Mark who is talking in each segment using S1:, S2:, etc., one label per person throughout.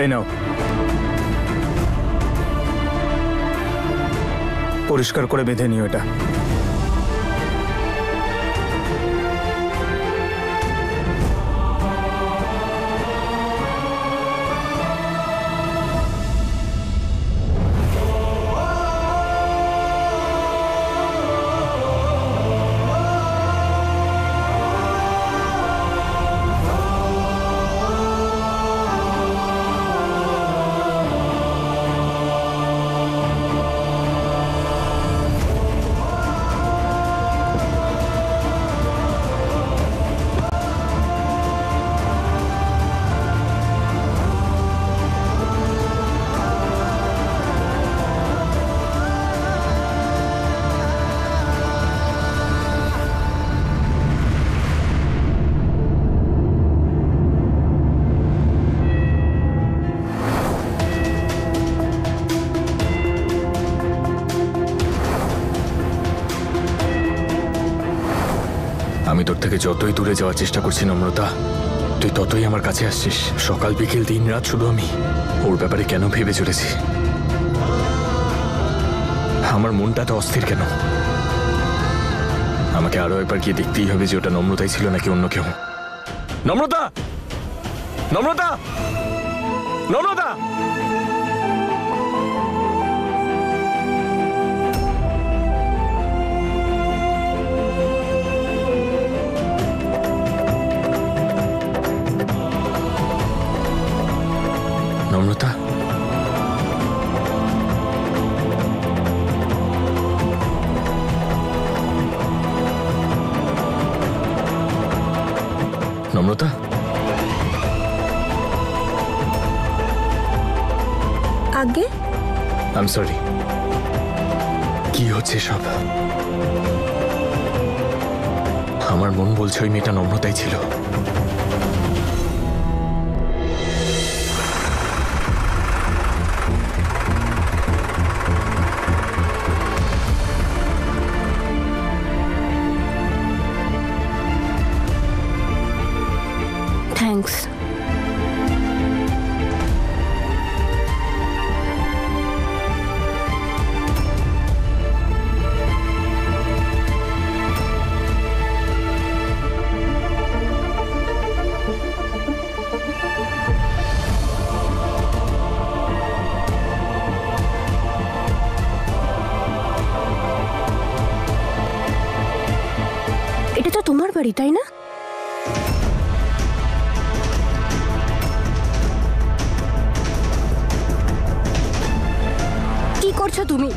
S1: এই নাও, পরিষ্কার করে বেঁধে নিও এটা।
S2: আমি তোর থেকে যতই দূরে যাওয়ার চেষ্টা করছি নম্রতা, তুই ততই আমার কাছে আসছিস। সকাল বিকেল দিন রাত শুধু আমি ওর ব্যাপারে কেন ভেবে চলেছি। আমার মনটা তো অস্থির কেন? আমাকে আরো একবার গিয়ে দেখতেই হবে যে ওটা নম্রতাই ছিল নাকি অন্য কেউ। নম্রতা, নম্রতা, নম্রতা! নম্রতা, নম্রতা,
S3: আগে
S2: আই এম সরি। কি হচ্ছে সব? আমার মন বলছে ওই মেয়েটা নম্রতাই ছিল।
S3: থ্যাঙ্কস। এটা তো তোমার বাড়ি, তাই না? কি করছো তুমি?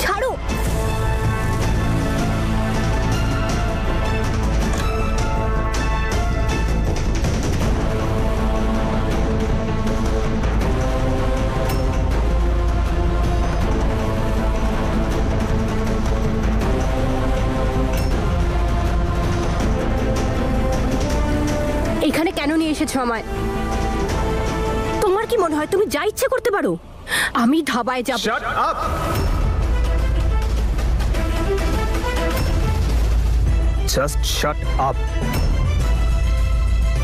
S3: ছাড়ো। এখানে কেন নিয়ে এসেছো আমায়? তোমার কি মনে হয় তুমি যা ইচ্ছে করতে পারো? আমি ধাবায় যাব।
S1: Shut up! Just shut up.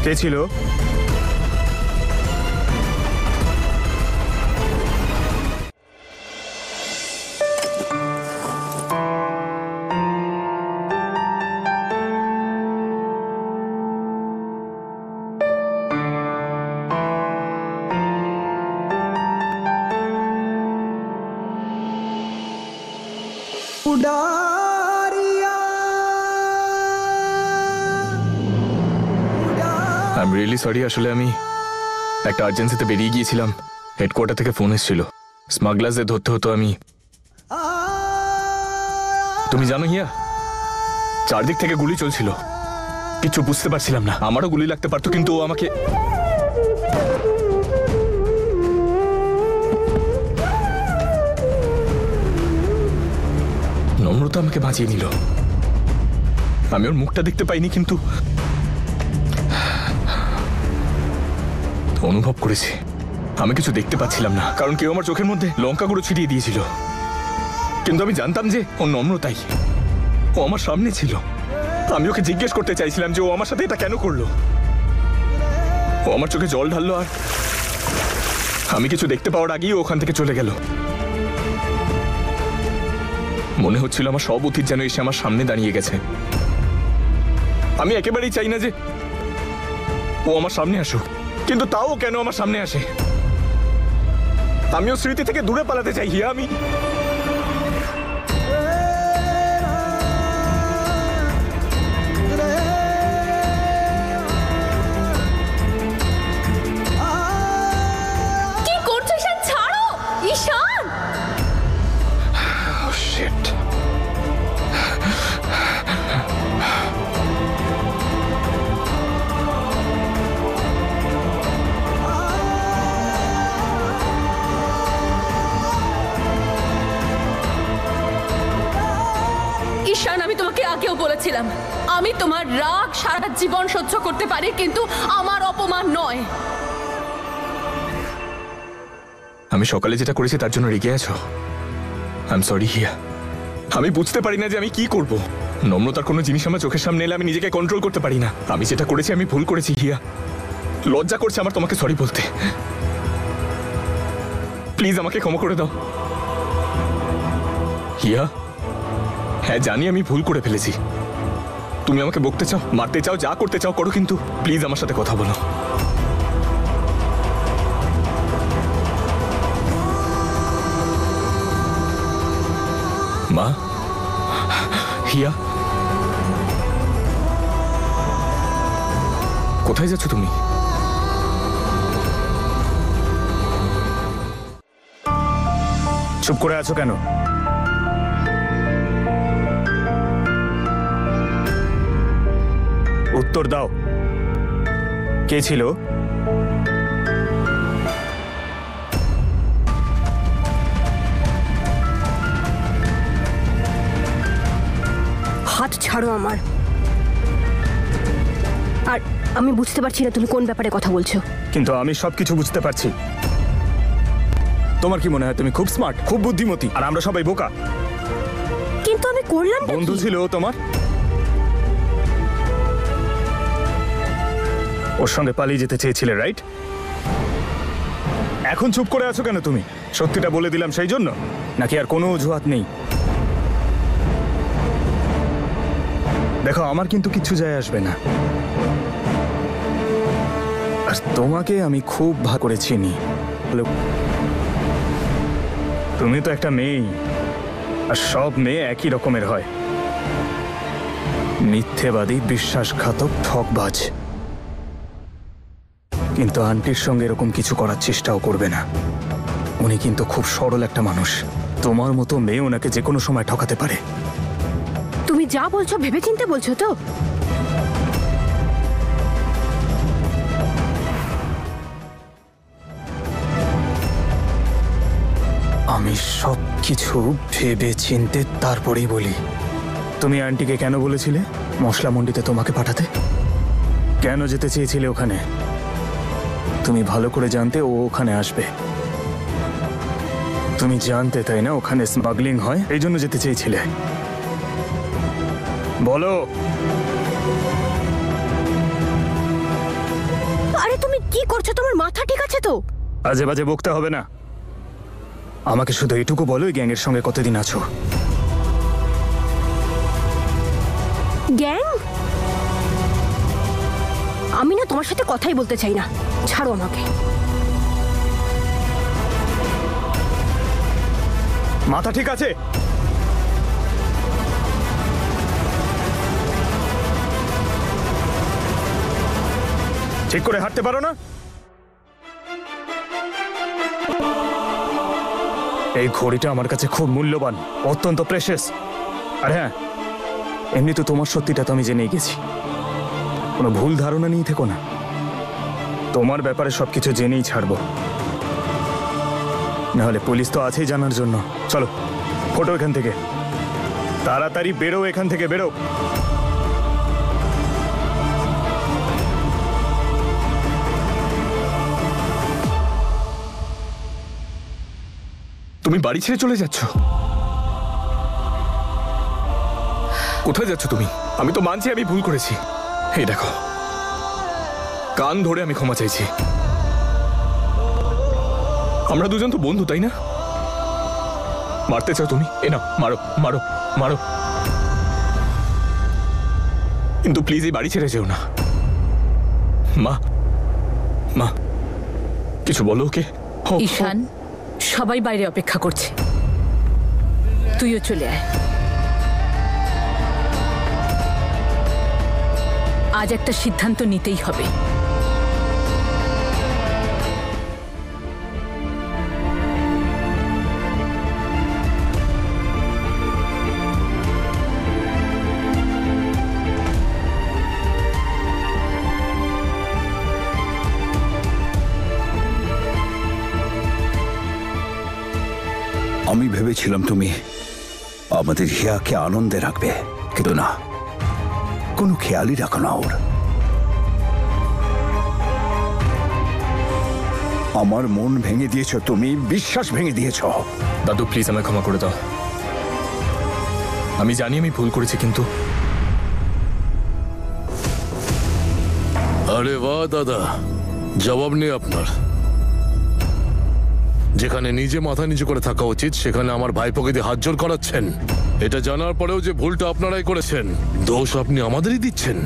S1: কে ছিল?
S2: I am really sorry. আসলে আমি একটা আর্জেন্সিতে বেরিয়ে গিয়েছিলাম। হেডকোয়ার্টার থেকে ফোন এসেছিল, স্মাগলারদের ধরতে হতো। আমি, তুমি জানো হিয়া, চারদিক থেকে গুলি চলছিল, কিছু বুঝতে পারছিলাম না। আমারও গুলি লাগতে পারতো, কিন্তু ও আমাকে নম্রতা আমাকে বাঁচিয়ে নিল। আমি ওর মুখটা দেখতে পাইনি, কিন্তু অনুভব করেছি। আমি কিছু দেখতে পাচ্ছিলাম না, কারণ কেউ আমার চোখের মধ্যে লঙ্কা গুঁড়ো ছিটিয়ে দিয়েছিল। কিন্তু আমি জানতাম যে ও নম্রতাই। ও আমার সামনে ছিল। আমি ওকে জিজ্ঞেস করতে চাইছিলাম যে ও আমার সাথে এটা কেন করলো। ও আমার চোখে জল ঢাললো আর আমি কিছু দেখতে পাওয়ার আগেই ও ওখান থেকে চলে গেল। মনে হচ্ছিল আমার সব অতীত যেন এসে আমার সামনে দাঁড়িয়ে গেছে। আমি একেবারেই চাই না যে ও আমার সামনে আসুক, কিন্তু তাও কেন আমার সামনে আসে? আমিও স্মৃতি থেকে দূরে পালাতে চাই হিয়া। আমি
S3: কি করছো ঈশান? ছাড়ো ঈশান।
S2: শিট।
S4: ঈশান, আমি তোমাকে আগেও বলেছিলাম আমি তোমার রাগ সারা জীবন সহ্য করতে পারি, কিন্তু আমার অপমান নয়।
S2: আমি সকালে যেটা করেছি তার জন্য রেগে আছো? আই এম সরি হিয়া। আমি বুঝতে পারি না যে আমি কি করব। নম্রতার কোনো জিনিস আমার চোখের সামনে এলে আমি নিজেকে কন্ট্রোল করতে পারি না। আমি যেটা করেছি আমি ভুল করেছি হিয়া। লজ্জা করছে আমার তোমাকে সরি বলতে। প্লিজ আমাকে ক্ষমা করে দাও হিয়া। হ্যাঁ জানি আমি ভুল করে ফেলেছি। তুমি আমাকে বকতে চাও, মারতে চাও, যা করতে চাও করো, কিন্তু প্লিজ আমার সাথে কথা বলো। মা, হিয়া, কোথায় যাচ্ছ তুমি?
S1: চুপ করে আছো কেন? উত্তর দাও, কে ছিল?
S3: হাত ছাড়ো আমার। আর আমি বুঝতে পারছি না তুমি কোন ব্যাপারে কথা বলছো।
S1: কিন্তু আমি সবকিছু বুঝতে পারছি। তোমার কি মনে হয় তুমি খুব স্মার্ট, খুব বুদ্ধিমতী, আর আমরা সবাই বোকা?
S3: কিন্তু আমি করলাম কি?
S1: বন্ধু ছিল ও তোমার, ওর সঙ্গে পালিয়ে যেতে চেয়েছিলে, রাইট? এখন চুপ করে আছো কেন তুমি? সত্যিটা বলে দিলাম সেই জন্য, নাকি আর কোনো অজুহাত নেই? দেখো, আমার কিন্তু কিচ্ছু যায় আসবে না। আর তোমাকে আমি খুব ভালো করে চিনি। তুমি তো একটা মেয়েই, আর সব মেয়ে একই রকমের হয়। মিথ্যেবাদী, বিশ্বাসঘাতক, ঠকবাজ। কিন্তু আন্টির সঙ্গে এরকম কিছু করার চেষ্টাও করবে না। উনি কিন্তু খুব সরল একটা মানুষ। তোমার মতো মেয়ে ওনাকে যে কোনো সময় ঠকাতে পারে।
S3: তুমি যা বলছো ভেবেচিন্তে বলছো তো?
S1: আমি সব কিছু ভেবে চিনতে তারপরেই বলি। তুমি আন্টিকে কেন বলেছিলে মশলা মন্ডিতে তোমাকে পাঠাতে? কেন যেতে চেয়েছিলে ওখানে? তুমি ভালো করে জানতে ও ওখানে আসবে। তুমি জানতে, তাই না, ওখানে স্মাগলিং হয়, এই জন্য যেতে চেয়েছিলে। বলো।
S3: আরে তুমি কি করছো? তোমার মাথা ঠিক আছে তো?
S1: আজে বাজে বকতে হবে না। আমাকে শুধু এটুকু বলো, এই গ্যাংয়ের সঙ্গে কতদিন আছো?
S3: গ্যাং? আমি না তোমার সাথে কথাই বলতে চাই না, ছাড়ো আমাকে।
S1: মাথা ঠিক আছে? ঠিক করে হাঁটতে পারো না? এই ঘড়িটা আমার কাছে খুব মূল্যবান, অত্যন্ত প্রেশাস। আর হ্যাঁ, এমনি তো তোমার সত্যিটা তো আমি জেনেই গেছি। কোনো ভুল ধারণা নিয়ে থেকো না। তোমার ব্যাপারে সবকিছু জেনেই ছাড়বো, নাহলে পুলিশ তো আছেই জানার জন্য। চলো, ফটো এখান থেকে। তাড়াতাড়ি বেরো এখান থেকে, বেরো।
S2: তুমি বাড়ি ছেড়ে চলে যাচ্ছ? কোথায় যাচ্ছ তুমি? আমি তো মানছি আমি ভুল করেছি। এই দেখো, কান ধরে আমি ক্ষমা চাইছি। আমরা দুজন তো বন্ধু, তাই না? মারতে চাও তুমি? এ না, মারো মারো মারো, কিন্তু প্লিজ এই বাড়ি ছেড়ে যেও না। মা, মা, কিছু বলো ওকে।
S4: ঈশান, সবাই বাইরে অপেক্ষা করছে, তুইও চলে আয়। আজ একটা সিদ্ধান্ত নিতেই হবে।
S5: আমি ভেবেছিলাম তুমি আমাদের হিয়াকে আনন্দে রাখবে, কিন্তু না, কোনো খেয়ালই রাখো না ওর। আমার মন ভেঙে দিয়েছ তুমি, বিশ্বাস ভেঙে দিয়েছ।
S2: দাদু প্লিজ আমায় ক্ষমা করে দাও। আমি জানি আমি ভুল করেছি, কিন্তু
S6: আরে বাহ দাদা, জবাব নেই আপনার। যেখানে নিজে মাথা নিচু করে থাকা উচিত সেখানে আমার ভাইপোকে দিয়ে হাত জোর করাচ্ছেন। এটা জানার পরেও যে ভুলটা আপনারাই করেছেন, দোষ আপনি আমাদেরই দিচ্ছেন।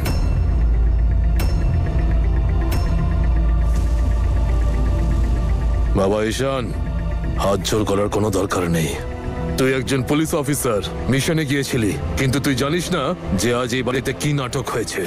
S6: বাবা ঈশান, হাত জোর করার কোনো দরকার নেই। তুই একজন পুলিশ অফিসার, মিশনে গিয়েছিলি, কিন্তু তুই জানিস না যে আজ এই বাড়িতে কি নাটক হয়েছে।